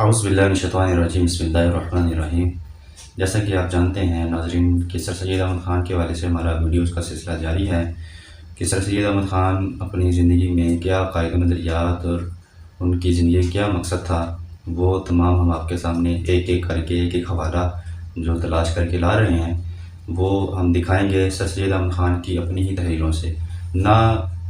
اعوذ باللہ من الشیطان الرجیم، بسم اللہ الرحمن الرحیم۔ جیسا کہ آپ جانتے ہیں ناظرین کہ سر سید احمد خان کے حوالے سے ہمارا ویڈیوز کا سلسلہ جاری ہے کہ سر سید احمد خان اپنی زندگی میں کیا عقائد و نظریات اور ان کی زندگی کیا مقصد تھا، وہ تمام ہم آپ کے سامنے ایک ایک کر کے ایک ایک حوالہ جو تلاش کر کے لا رہے ہیں وہ ہم دکھائیں گے سر سید احمد خان کی اپنی ہی تحریروں سے، نہ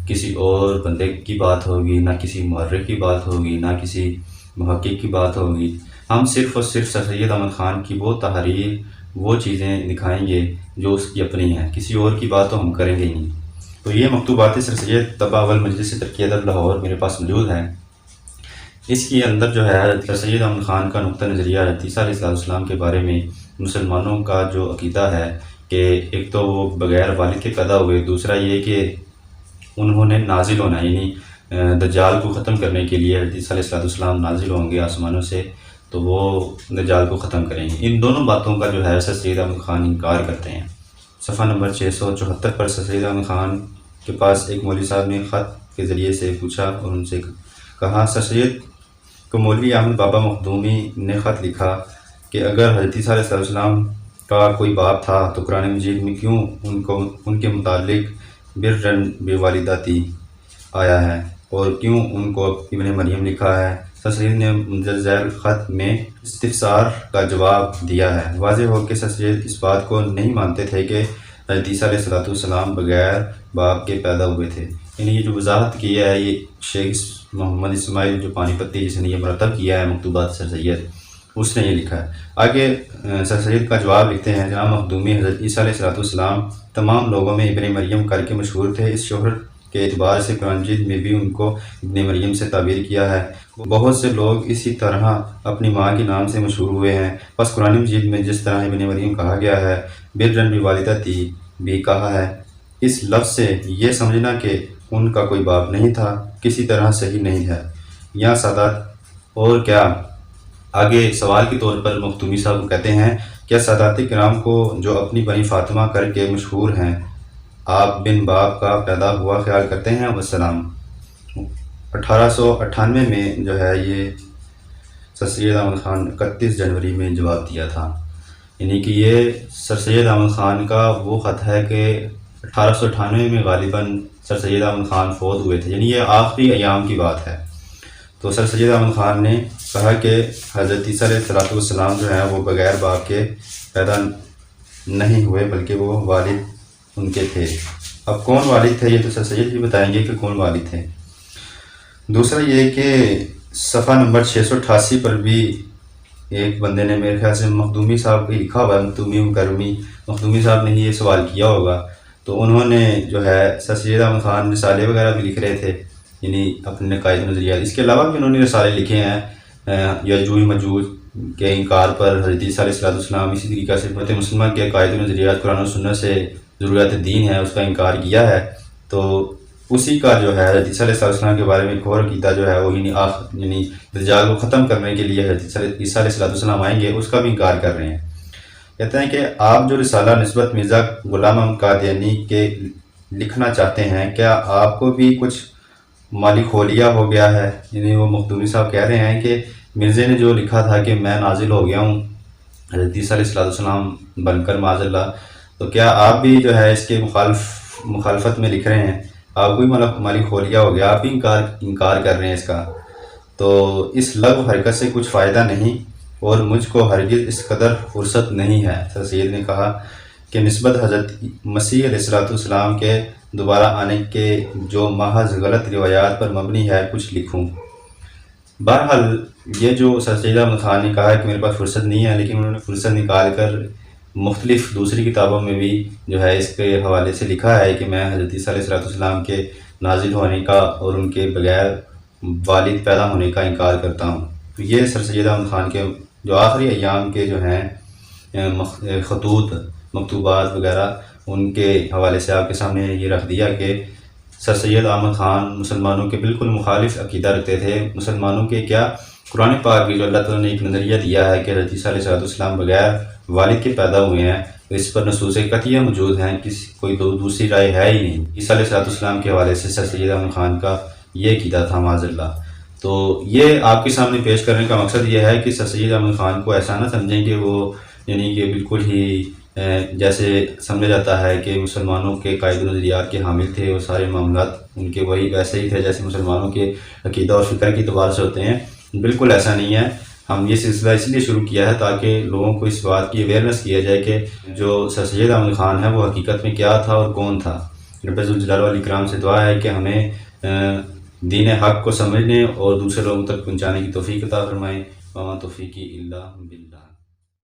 کسی اور بندے کی بات ہوگی، نہ کسی مورخ کی بات ہوگی، نہ کسی محقق کی بات ہوگی۔ ہم صرف اور صرف سر سید احمد خان کی وہ تحریر، وہ چیزیں دکھائیں گے جو اس کی اپنی ہیں، کسی اور کی بات تو ہم کریں گے ہی نہیں۔ تو یہ مکتوبات سر سید طبع اول مجلس ترقی ادب لاہور میرے پاس موجود ہیں۔ اس کے اندر جو ہے سر سید احمد خان کا نقطہ نظریہ حضرت عیسیٰ علیہ السلام کے بارے میں مسلمانوں کا جو عقیدہ ہے کہ ایک تو وہ بغیر والد کے پیدا ہوئے، دوسرا یہ کہ انہوں نے نازل ہونا، یعنی دجال کو ختم کرنے کے لیے حضرت عیسیٰ علیہ السلام نازل ہوں گے آسمانوں سے، تو وہ دجال کو ختم کریں گے۔ ان دونوں باتوں کا جو ہے سر سید احمد خان انکار کرتے ہیں۔ صفحہ نمبر 674 پر سر سید احمد خان کے پاس ایک مولوی صاحب نے خط کے ذریعے سے پوچھا اور ان سے کہا، سر سید کو مولوی احمد بابا مخدومی نے خط لکھا کہ اگر حضرت عیسیٰ علیہ السلام کا کوئی باپ تھا تو قرآن مجید میں کیوں ان کے متعلق برًا بوالدتی آیا ہے اور کیوں ان کو ابن مریم لکھا ہے؟ سر سید نے مندرجہ ذیل خط میں استفسار کا جواب دیا ہے۔ واضح ہو کہ سر سید اس بات کو نہیں مانتے تھے کہ حضرت عیسیٰ علیہ السلام بغیر باپ کے پیدا ہوئے تھے۔ یعنی یہ جو وضاحت کی ہے یہ شیخ محمد اسماعیل جو پانی پتی جس نے یہ مرتب کیا ہے مکتوبات سر سید، اس نے یہ لکھا ہے۔ آگے سر سید کا جواب لکھتے ہیں، جناب مخدومی حضرت عیسیٰ علیہ السلام تمام لوگوں میں ابن مریم کر کے مشہور تھے۔ اس شہرت کے اعتبار سے قرآن مجید میں بھی ان کو ابن مریم سے تعبیر کیا ہے۔ بہت سے لوگ اسی طرح اپنی ماں کے نام سے مشہور ہوئے ہیں۔ بس قرآن مجید میں جس طرح ابن مریم کہا گیا ہے، برًا بوالدتی بھی کہا ہے۔ اس لفظ سے یہ سمجھنا کہ ان کا کوئی باپ نہیں تھا کسی طرح صحیح نہیں ہے۔ یا سادات اور کیا آگے سوال کے طور پر مخدومی صاحب کہتے ہیں، کیا سادات کرام کو جو اپنی بنی فاطمہ کر کے مشہور ہیں آپ بن باپ کا پیدا ہوا خیال کرتے ہیں؟ وسلام۔ 1898 میں جو ہے یہ سر سید احمد خان 31 جنوری میں جواب دیا تھا، یعنی کہ یہ سر سید احمد خان کا وہ خط ہے کہ 1898 میں غالباً سر سید احمد خان فوت ہوئے تھے، یعنی یہ آخری ایام کی بات ہے۔ تو سر سید احمد خان نے کہا کہ حضرت عیسیٰ علیہ السلام جو ہیں وہ بغیر باپ کے پیدا نہیں ہوئے بلکہ وہ والد ان کے تھے۔ اب کون والد تھے یہ تو سر سید بھی بتائیں گے کہ کون والد تھے۔ دوسرا یہ کہ صفحہ نمبر 688 پر بھی ایک بندے نے میرے خیال سے مخدومی صاحب کو لکھا ہوا ہے، مخدومی صاحب نے ہی یہ سوال کیا ہوگا، تو انہوں نے جو ہے سر سید احمد خان رسالے وغیرہ بھی لکھ رہے تھے، یعنی اپنے عقائد و نظریات۔ اس کے علاوہ بھی انہوں نے رسالے لکھے ہیں یاجوج ماجوج کے انکار پر، حضرت عیسیٰ علیہ السلام، اسی طریقہ سے امت مسلمہ کے عقائد و نظریات قرآن و سنت سے ضروریات دین ہے اس کا انکار کیا ہے۔ تو اسی کا جو ہے حضرت عیسیٰ علیہ السلام کے بارے میں ایک اور عقیدہ جو ہے وہ یعنی دجال کو ختم کرنے کے لیے حضرت عیسیٰ علیہ السلام آئیں گے، اس کا بھی انکار کر رہے ہیں۔ کہتے ہیں کہ آپ جو رسالہ نسبت مرزا غلام احمد قادیانی کے لکھنا چاہتے ہیں، کیا آپ کو بھی کچھ مالی خولیا ہو گیا ہے؟ یعنی وہ مخدومی صاحب کہہ رہے ہیں کہ مرزے نے جو لکھا تھا کہ میں نازل ہو گیا ہوں حضرت عیسیٰ علیہ السلام بن کر معاذ اللہ، تو کیا آپ بھی جو ہے اس کے مخالفت میں لکھ رہے ہیں؟ آپ کو بھی مالی خولیا ہو گیا، آپ بھی انکار کر رہے ہیں اس کا؟ تو اس لغو حرکت سے کچھ فائدہ نہیں اور مجھ کو ہرگز اس قدر فرصت نہیں ہے۔ سر سید نے کہا کہ نسبت حضرت مسیح علیہ السلام کے دوبارہ آنے کے جو محض غلط روایات پر مبنی ہے کچھ لکھوں۔ بہرحال یہ جو سر سید احمد خان نے کہا ہے کہ میرے پاس فرصت نہیں ہے، لیکن انہوں نے فرصت نکال کر مختلف دوسری کتابوں میں بھی جو ہے اس کے حوالے سے لکھا ہے کہ میں حضرت عیسیٰ علیہ السلام کے نازل ہونے کا اور ان کے بغیر والد پیدا ہونے کا انکار کرتا ہوں۔ تو یہ سر سید احمد خان کے جو آخری ایام کے جو ہیں خطوط مکتوبات وغیرہ ان کے حوالے سے آپ کے سامنے یہ رکھ دیا کہ سر سید احمد خان مسلمانوں کے بالکل مخالف عقیدہ رکھتے تھے۔ مسلمانوں کے کیا قرآن پاک بھی جو اللہ تعالیٰ نے ایک نظریہ دیا ہے کہ حضرت عیسیٰ علیہ السلام بغیر والد کے پیدا ہوئے ہیں، تو اس پر نصوص قطعیہ موجود ہیں، کوئی دوسری رائے ہے ہی نہیں۔ عیسیٰ علیہ السلام کے حوالے سے سر سید احمد خان کا یہ عقیدہ تھا معاذ اللہ۔ تو یہ آپ کے سامنے پیش کرنے کا مقصد یہ ہے کہ سر سید احمد خان کو ایسا نہ سمجھیں کہ وہ یعنی کہ بالکل ہی جیسے سمجھا جاتا ہے کہ مسلمانوں کے قائد نظریات کے حامل تھے، وہ سارے معاملات ان کے وہی ویسے ہی تھے جیسے مسلمانوں کے عقیدہ اور فکر کے اعتبار سے ہوتے ہیں۔ بالکل ایسا نہیں ہے۔ ہم یہ سلسلہ اس لیے شروع کیا ہے تاکہ لوگوں کو اس بات کی اویئرنیس کیا جائے کہ جو سر سید احمد خان ہے وہ حقیقت میں کیا تھا اور کون تھا۔ رب ذوالجلال والاکرام سے دعا ہے کہ ہمیں دین حق کو سمجھنے اور دوسرے لوگوں تک پہنچانے کی توفیق عطا فرمائیں۔ وما توفیقی الا باللہ۔